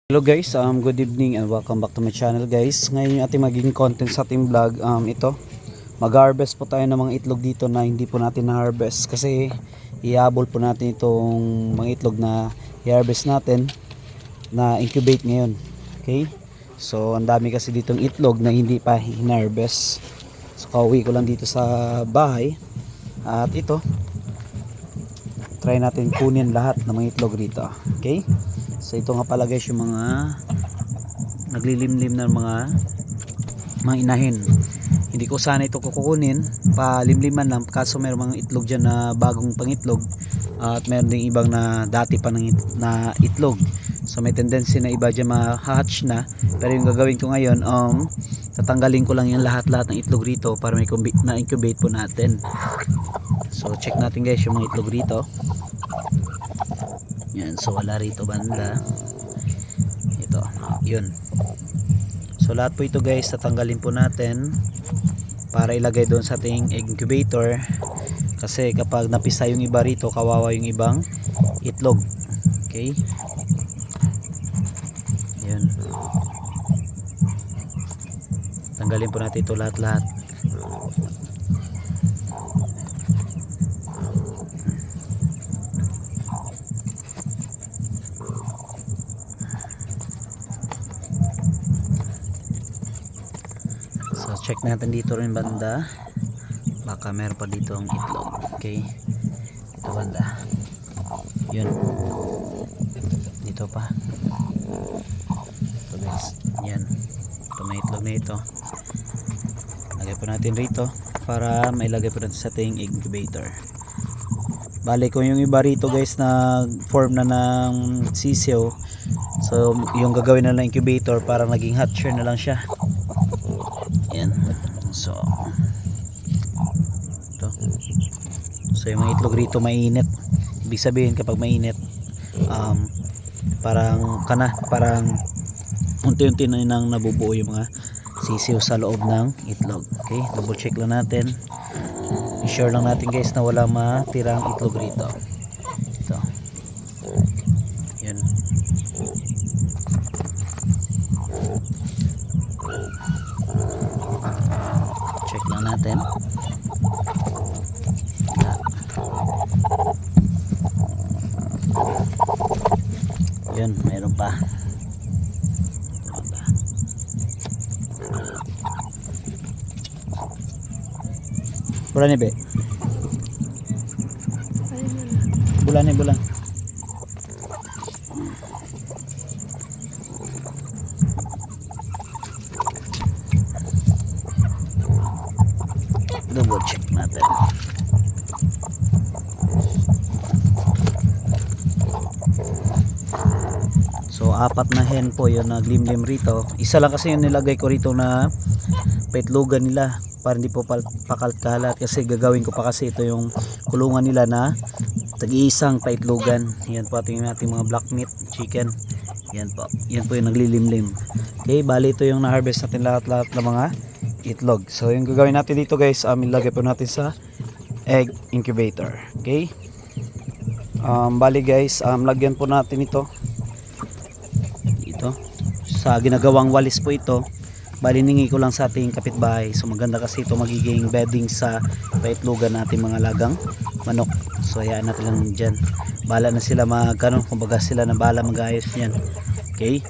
Hello guys, good evening and welcome back to my channel guys. Ngayon yung ating magiging content sa ating vlog, ito mag-harvest po tayo ng mga itlog dito na hindi po natin na-harvest kasi ihabol po natin itong mga itlog na i-harvest natin na incubate ngayon. Okay, so ang dami kasi ditong itlog na hindi pa in-harvest, so kauwi ko lang dito sa bahay at ito try natin kunin lahat ng mga itlog dito. Okay, so ito nga pala guys yung mga naglilimlim na mga inahin. Hindi ko sana ito kukunin, palimliman lang kaso mayroong mga itlog dyan na bagong pangitlog at mayroon ding ibang na dati pa na itlog. So may tendency na iba dyan ma-hatch na, pero yung gagawin ko ngayon tatanggalin ko lang yung lahat ng itlog rito para may na-incubate po natin. So check natin guys yung mga itlog rito. Yan, so wala rito banda. Ito, yun. So lahat po ito guys tatanggalin po natin para ilagay doon sa ating incubator, kasi kapag napisa yung iba rito kawawa yung ibang itlog. Okay, yun, tanggalin po natin ito lahat. So check natin dito rin banda, baka meron pa dito ang itlog. Okay, ito banda, yun, dito pa ito guys, yan, ito may itlog na ito. Lagay po natin rito para mailagay po natin sa ating incubator. Balik ko yung iba rito guys na form na ng sisiyo, so yung gagawin na lang incubator para naging hatcher na lang siya. Yan, so ito. So yung mga itlog rito mainit, ibig sabihin kapag mainit parang unti-unti na nang nabubuo yung mga sisiw sa loob ng itlog. Okay, double check lang natin, i-sure lang natin guys na wala matirang itlog rito. Ito, yun, check lang natin. Yun, mayroon pa. Bulan ni be. Bulan. Double check natin. So apat na hen po yung naglimlim rito. Isa lang kasi yung nilagay ko rito na paitlogan nila para hindi po pakalkalat, kasi gagawin ko pa kasi ito yung kulungan nila na tag-iisang paitlogan. Yan po ating mga black meat chicken. Yan po yung naglilimlim. Okay, bali ito yung na-harvest natin lahat ng mga itlog. So yung gagawin natin dito guys, ilagay po natin sa egg incubator. Okay, bali guys, lagyan po natin ito sa ginagawang walis po ito. Bali ningi ko lang sa ating kapitbahay, so maganda kasi ito magiging bedding sa paitlogan natin mga lagang manok. So hayaan natin lang dyan, bala na sila kumbaga sila na bala mag-ayos yan. Okay,